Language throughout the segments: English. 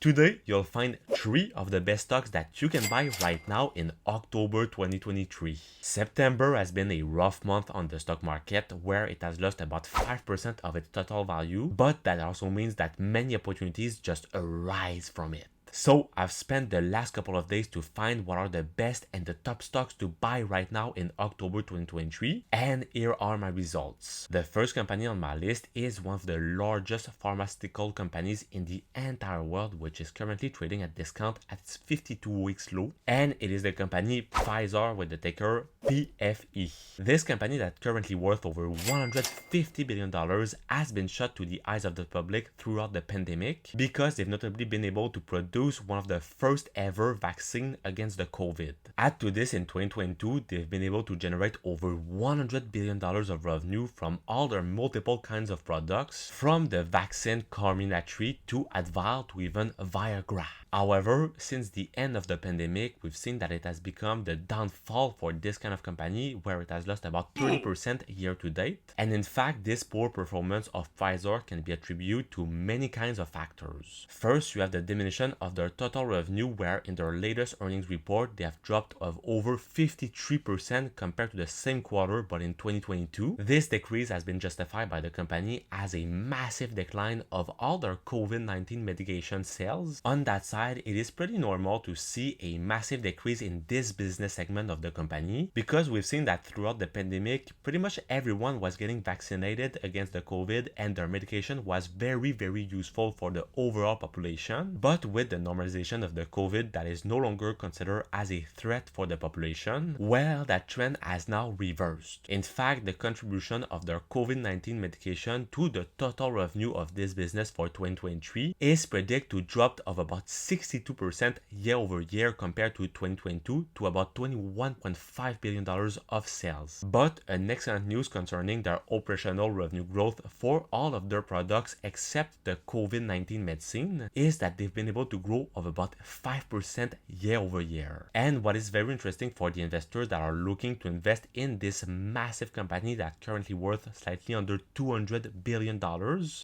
Today, you'll find 3 of the best stocks that you can buy right now in October 2023. September has been a rough month on the stock market where it has lost about 5% of its total value, but that also means that many opportunities just arise from it. So I've spent the last couple of days to find what are the best and the top stocks to buy right now in October 2023, and here are my results. The first company on my list is one of the largest pharmaceutical companies in the entire world, which is currently trading at discount at its 52-week low, and it is the company Pfizer with the ticker PFE. This company that's currently worth over $150 billion has been shut to the eyes of the public throughout the pandemic because they've notably been able to produce one of the first ever vaccine against the COVID. Add to this, in 2022, they've been able to generate over $100 billion of revenue from all their multiple kinds of products, from the vaccine Comirnaty to Advil to even Viagra. However, since the end of the pandemic, we've seen that it has become the downfall for this kind of company where it has lost about 30% year to date. And in fact, this poor performance of Pfizer can be attributed to many kinds of factors. First, you have the diminution of their total revenue where in their latest earnings report, they have dropped of over 53% compared to the same quarter but in 2022. This decrease has been justified by the company as a massive decline of all their COVID-19 medication sales. On that side, it is pretty normal to see a massive decrease in this business segment of the company because we've seen that throughout the pandemic, pretty much everyone was getting vaccinated against the COVID and their medication was very useful for the overall population. But with the normalization of the COVID that is no longer considered as a threat for the population, well, that trend has now reversed. In fact, the contribution of their COVID-19 medication to the total revenue of this business for 2023 is predicted to drop of about 62% year over year compared to 2022 to about $21.5 billion of sales. But an excellent news concerning their operational revenue growth for all of their products except the COVID-19 medicine is that they've been able to grow of about 5% year over year. And what is very interesting for the investors that are looking to invest in this massive company that currently worth slightly under $200 billion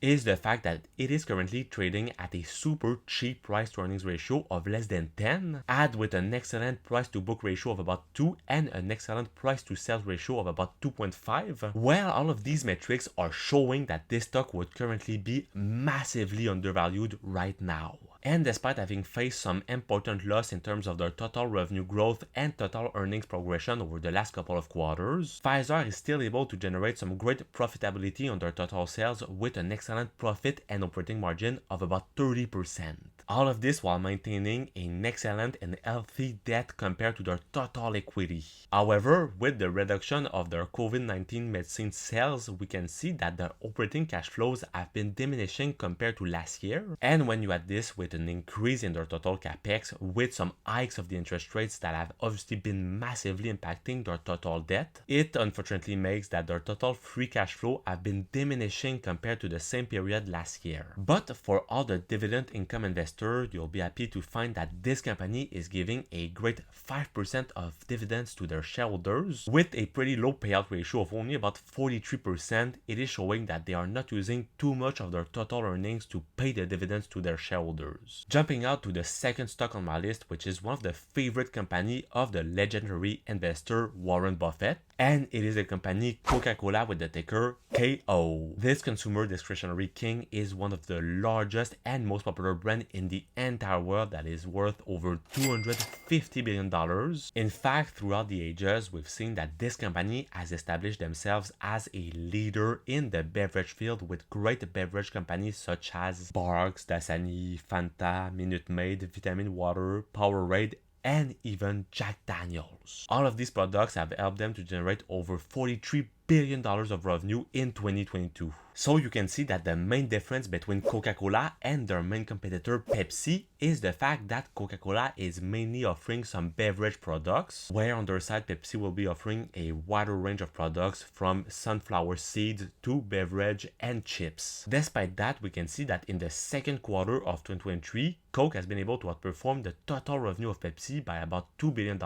is the fact that it is currently trading at a super cheap price to earnings ratio of less than 10, add with an excellent price to book ratio of about 2 and an excellent price to sales ratio of about 2.5. Well, all of these metrics are showing that this stock would currently be massively undervalued right now. And despite having faced some important loss in terms of their total revenue growth and total earnings progression over the last couple of quarters, Pfizer is still able to generate some great profitability on their total sales with an excellent profit and operating margin of about 30%. All of this while maintaining an excellent and healthy debt compared to their total equity. However, with the reduction of their COVID-19 medicine sales, we can see that their operating cash flows have been diminishing compared to last year. And when you add this with an increase in their total capex, with some hikes of the interest rates that have obviously been massively impacting their total debt, it unfortunately makes that their total free cash flow have been diminishing compared to the same period last year. But for all the dividend income investors, you'll be happy to find that this company is giving a great 5% of dividends to their shareholders with a pretty low payout ratio of only about 43%. It is showing that they are not using too much of their total earnings to pay the dividends to their shareholders. Jumping out to the second stock on my list, which is one of the favorite company of the legendary investor Warren Buffett, and it is the company Coca-Cola with the ticker KO. This consumer discretionary king is one of the largest and most popular brand in the entire world that is worth over $250 billion. In fact, throughout the ages, we've seen that this company has established themselves as a leader in the beverage field with great beverage companies such as Barq's, Dasani, Fanta, Minute Maid, Vitamin Water, Powerade, and even Jack Daniels. All of these products have helped them to generate over $43 billion of revenue in 2022. So you can see that the main difference between Coca-Cola and their main competitor Pepsi is the fact that Coca-Cola is mainly offering some beverage products, where on their side Pepsi will be offering a wider range of products from sunflower seeds to beverage and chips. Despite that, we can see that in the second quarter of 2023, Coke has been able to outperform the total revenue of Pepsi by about $2 billion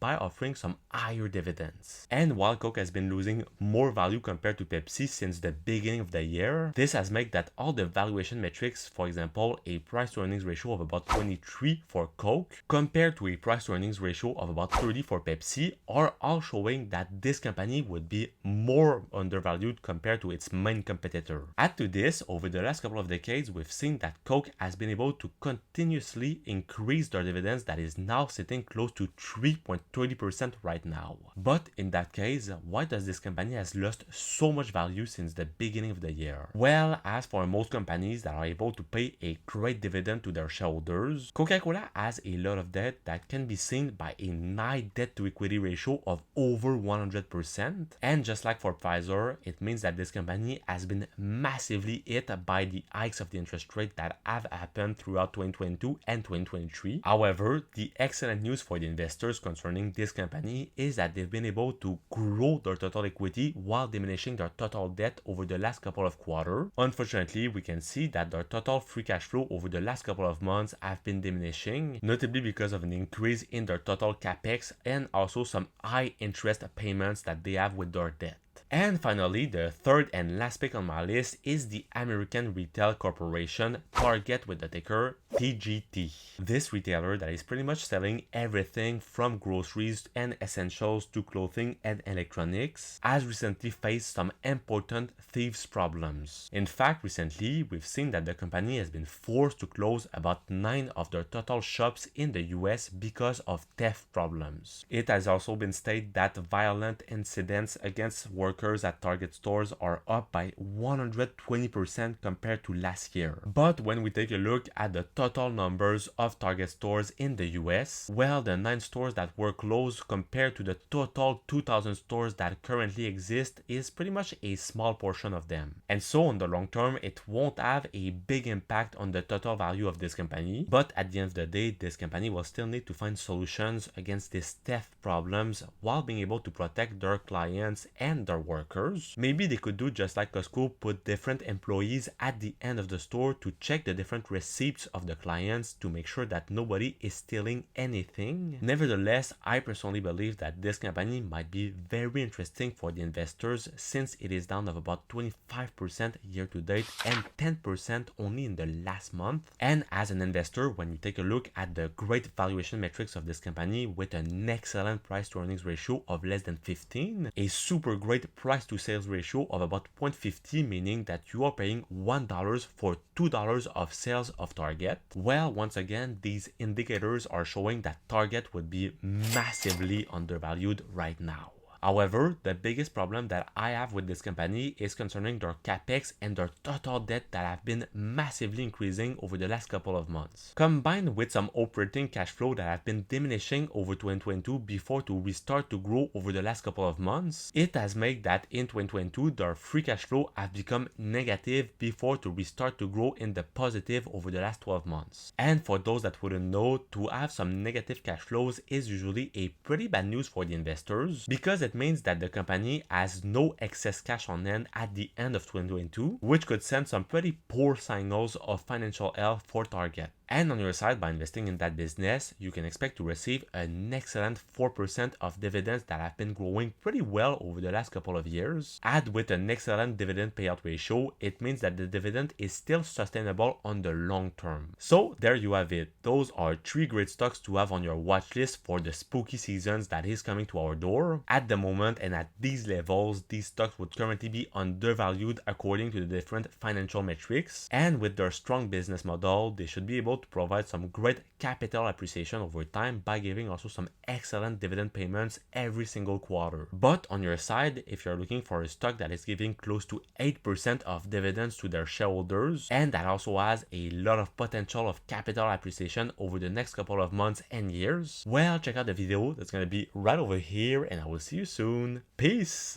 by offering some higher dividends. And while Coke has been losing more value compared to Pepsi since the beginning of of the year. This has made that all the valuation metrics, for example, a price to earnings ratio of about 23 for Coke compared to a price to earnings ratio of about 30 for Pepsi, are all showing that this company would be more undervalued compared to its main competitor. Add to this, over the last couple of decades, we've seen that Coke has been able to continuously increase their dividends that is now sitting close to 3.30% right now. But in that case, why does this company has lost so much value since the beginning of the year? Well, as for most companies that are able to pay a great dividend to their shareholders, Coca-Cola has a lot of debt that can be seen by a high debt to equity ratio of over 100%. And just like for Pfizer, it means that this company has been massively hit by the hikes of the interest rate that have happened throughout 2022 and 2023. However, the excellent news for the investors concerning this company is that they've been able to grow their total equity while diminishing their total debt over the last couple of quarters. Unfortunately, we can see that their total free cash flow over the last couple of months have been diminishing, notably because of an increase in their total capex and also some high interest payments that they have with their debt. And finally, the third and last pick on my list is the American Retail Corporation, Target with the ticker TGT. This retailer that is pretty much selling everything from groceries and essentials to clothing and electronics has recently faced some important thieves problems. In fact, recently we've seen that the company has been forced to close about 9 of their total shops in the US because of theft problems. It has also been stated that violent incidents against workers at Target stores are up by 120% compared to last year. But when we take a look at the total numbers of Target stores in the US, well, the 9 stores that were closed compared to the total 2,000 stores that currently exist is pretty much a small portion of them. And so in the long term, it won't have a big impact on the total value of this company. But at the end of the day, this company will still need to find solutions against these theft problems while being able to protect their clients and their workers. Maybe they could do just like Costco, put different employees at the end of the store to check the different receipts of the clients to make sure that nobody is stealing anything. Nevertheless, I personally believe that this company might be very interesting for the investors since it is down of about 25% year to date and 10% only in the last month. And as an investor, when you take a look at the great valuation metrics of this company with an excellent price to earnings ratio of less than 15, a super great price to sales ratio of about 0.50, meaning that you are paying $1 for $2 of sales of Target. Well, once again, these indicators are showing that Target would be massively undervalued right now. However, the biggest problem that I have with this company is concerning their capex and their total debt that have been massively increasing over the last couple of months. Combined with some operating cash flow that have been diminishing over 2022 before to restart to grow over the last couple of months, it has made that in 2022 their free cash flow have become negative before to restart to grow in the positive over the last 12 months. And for those that wouldn't know, to have some negative cash flows is usually a pretty bad news for the investors because it means that the company has no excess cash on hand at the end of 2022, which could send some pretty poor signals of financial health for Target. And on your side, by investing in that business, you can expect to receive an excellent 4% of dividends that have been growing pretty well over the last couple of years. Add with an excellent dividend payout ratio, it means that the dividend is still sustainable on the long term. So there you have it. Those are 3 great stocks to have on your watch list for the spooky seasons that is coming to our door. At the moment and at these levels, these stocks would currently be undervalued according to the different financial metrics. And with their strong business model, they should be able to provide some great capital appreciation over time by giving also some excellent dividend payments every single quarter. But on your side, if you're looking for a stock that is giving close to 8% of dividends to their shareholders and that also has a lot of potential of capital appreciation over the next couple of months and years, well, check out the video that's going to be right over here and I will see you soon. Peace!